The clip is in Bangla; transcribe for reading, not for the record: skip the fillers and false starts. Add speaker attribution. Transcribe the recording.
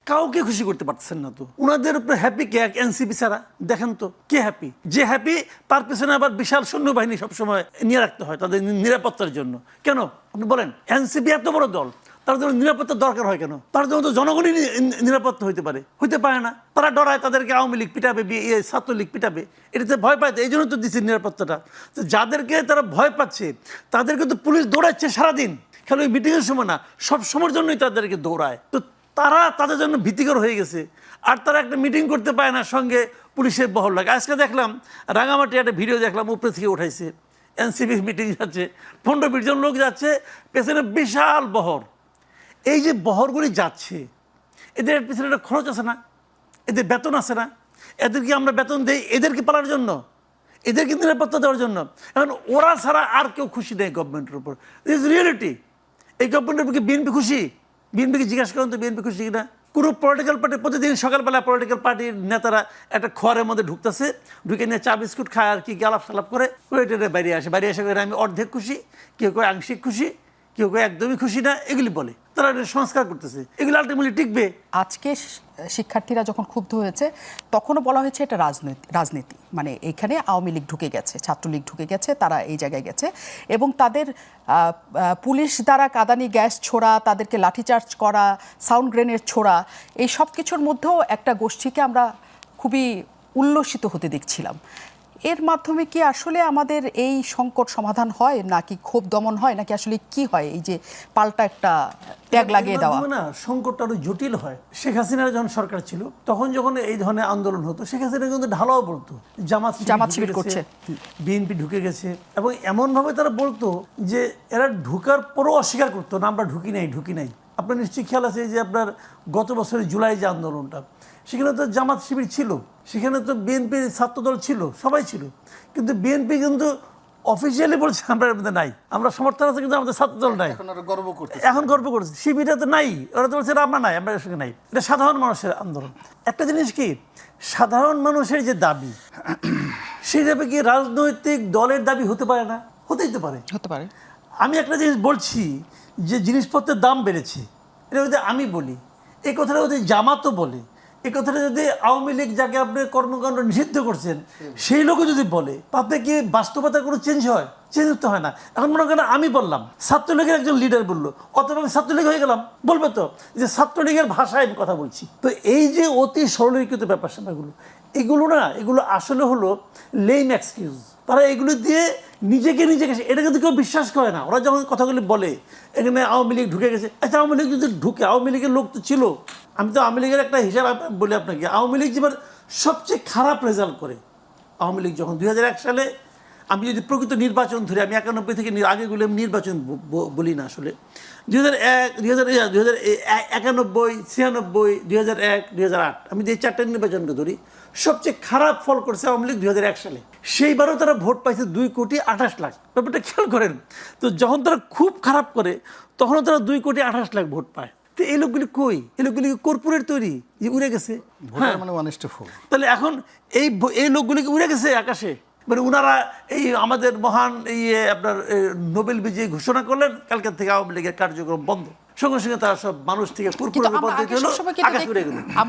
Speaker 1: কাউকে খুশি করতে পারতেছেন না তো। ওনাদের উপরে হ্যাপি কে? এনসিপি ছাড়া দেখেন তো কে হ্যাপি? যে হ্যাপি তার পেছনে আবার বিশাল সৈন্যবাহিনী সবসময় নিয়ে রাখতে হয় তাদের নিরাপত্তার জন্য। কেন আপনি বলেন? এনসিপি এত বড় দল, তার জন্য নিরাপত্তার দরকার হয় কেন? তার জন্য তো জনগণই নিরাপত্তা হইতে পারে, হইতে পারে না। তারা ডরায় তাদেরকে আওয়ামী লীগ পিটাবে, ছাত্রলীগ পিটাবে, এটাতে ভয় পায়। এই জন্য তো দিচ্ছে নিরাপত্তাটা। তো যাদেরকে তারা ভয় পাচ্ছে তাদেরকে তো পুলিশ দৌড়াচ্ছে সারাদিন, খালি ওই মিটিংয়ের সময় না, সব সময়ের জন্যই তাদেরকে দৌড়ায়। তো তারা তাদের জন্য ভীতিকর হয়ে গেছে। আর তারা একটা মিটিং করতে পায় না, সঙ্গে পুলিশের বহর লাগে। আজকে দেখলাম রাঙামাটি একটা ভিডিও দেখলাম, উপরে থেকে উঠাইছে, এনসিপি মিটিং যাচ্ছে, 15-20 জন লোক যাচ্ছে, পেছনে বিশাল বহর। এই যে বহরগুলি যাচ্ছে, এদের পিছনে একটা খরচ আছে না? এদের বেতন আছে না? এদেরকে আমরা বেতন দিই এদেরকে পালার জন্য, এদেরকে নিরাপত্তা দেওয়ার জন্য। এখন ওরা ছাড়া আর কেউ খুশি নেই গভর্নমেন্টের উপর। This is reality. এই গভর্নমেন্টের উপর কি বিএনপি খুশি? বিএনপিকে জিজ্ঞাসা করেন তো বিএনপি খুশি কিনা? কোনো পলিটিক্যাল পার্টি প্রতিদিন সকালবেলা পলিটিক্যাল পার্টির নেতারা একটা খোয়ারের মধ্যে ঢুকতেছে, ঢুকে নিয়ে চা বিস্কুট খায় আর কি আলাপ সালাপ করে বাইরে আসে। বাইরে এসে করে আমি অর্ধেক খুশি, কেউ কেউ আংশিক খুশি, কেউ কেউ একদমই খুশি না, এগুলি বলে। তারা সংস্কার করতেছে, এগুলো আলটিমেটলি টিকবে?
Speaker 2: আজকে শিক্ষার্থীরা যখন ক্ষুব্ধ হয়েছে তখনও বলা হয়েছে এটা রাজনীতি, মানে এখানে আওয়ামী লীগ ঢুকে গেছে, ছাত্রলীগ ঢুকে গেছে, তারা এই জায়গায় গেছে এবং তাদের পুলিশ দ্বারা কাঁদানি গ্যাস ছোড়া, তাদেরকে লাঠিচার্জ করা, সাউন্ড গ্রেনেড ছোড়া, এই সব কিছুর মধ্যেও একটা গোষ্ঠীকে আমরা খুবই উল্লসিত হতে দেখছিলাম। এর মাধ্যমে কি আসলে আমাদের এই সংকট সমাধান হয়, নাকি ক্ষোভ দমন হয়, নাকি আসলে কি হয়? এই যে পাল্টা একটা ট্যাগ লাগিয়ে দেওয়া
Speaker 1: না, সংকটটা আরো জটিল হয়। শেখ হাসিনার যখন সরকার ছিল তখন যখন এই ধরনের আন্দোলন হতো, শেখ হাসিনা কিন্তু ঢালাও বলতো জামাত শিবির করছে, বিএনপি ঢুকে গেছে, এবং এমনভাবে তারা বলতো যে এরা ঢুকার পরও অস্বীকার করতো না, আমরা ঢুকি নাই। আপনার নিশ্চয়ই খেয়াল আছে যে আপনার গত বছরের জুলাই যে আন্দোলনটা, সেখানে তো জামাত শিবির ছিল, সেখানে তো বিএনপির ছাত্রদল ছিল, সবাই ছিল, কিন্তু বিএনপি কিন্তু অফিসিয়ালি বলছে আমরা এর মধ্যে নাই, আমরা সমর্থন আছে কিন্তু আমাদের ছাত্রদল নাই। এখন গর্ব করছে, শিবিরটা তো নাই, ওরা তো বলছে আমরা নাই, আমরা এর সঙ্গে নাই। এটা সাধারণ মানুষের আন্দোলন। একটা জিনিস কি, সাধারণ মানুষের যে দাবি, সেই দাবি কি রাজনৈতিক দলের দাবি হতে পারে না? হতেই তো পারে,
Speaker 2: হতে পারে।
Speaker 1: আমি একটা জিনিস বলছি যে জিনিসপত্রের দাম বেড়েছে, এটা যদি আমি বলি, এই কথাটা যদি জামাতও বলে, এই কথাটা যদি আওয়ামী লীগ যাকে আপনি কর্মকাণ্ড নিষিদ্ধ করছেন সেই লোকও যদি বলে, তাতে কি বাস্তবতার কোনো চেঞ্জ হয়? চেঞ্জ হতে হয় না। এখন মনে করেন আমি বললাম, ছাত্রলীগের একজন লিডার বললো, অথবা আমি ছাত্রলীগ হয়ে গেলাম, বলবে তো যে ছাত্রলীগের ভাষায় আমি কথা বলছি। তো এই যে অতি সরলীকৃত ব্যাপার স্যাপারগুলো, এগুলো না, এগুলো আসলে হলো লেম এক্সকিউজ। তারা এগুলো দিয়ে নিজেকে এটা কিন্তু কেউ বিশ্বাস করে না। ওরা যখন কথাগুলি বলে এখানে আওয়ামী লীগ ঢুকে গেছে, আচ্ছা আওয়ামী লীগ যদি ঢুকে, আওয়ামী লীগের লোক তো ছিল, আমি তো আওয়ামী লীগের একটা হিসাব বলি আপনাকে, আওয়ামী লীগ যেবার সবচেয়ে খারাপ রেজাল্ট করে, আওয়ামী লীগ যখন 2001 সালে, আমি যদি প্রকৃত নির্বাচন ধরি, আমি 91 থেকে আগেগুলো নির্বাচন বলি না, আসলে 2001, 1991, 96, 2001, 2008, আমি যে 4টা নির্বাচনকে ধরি, সবচেয়ে খারাপ ফল করছে আওয়ামী লীগ 2001 সালে। সেইবারও তারা ভোট পাইছে 2,28,00,000। ব্যাপারটা খেয়াল করেন। তো যখন তারা খুব খারাপ করে তখনও তারা 2,28,00,000 ভোট পায়। তো এই লোকগুলি কই? এই লোকগুলি কর্পোরেট তৈরি, যে উড়ে গেছে। হ্যাঁ, তাহলে এখন এই লোকগুলিকে উড়ে গেছে আকাশে, মানে ওনারা এই আমাদের মহান আপনার নোবেল বিজয়ী ঘোষণা করলেন, কালকের থেকে আওয়ামী লীগের কার্যক্রম বন্ধ, সঙ্গে সঙ্গে তারা সব মানুষ থেকে কর্পোরেট পদ্ধতি হলো, আকাশ উড়ে গেল।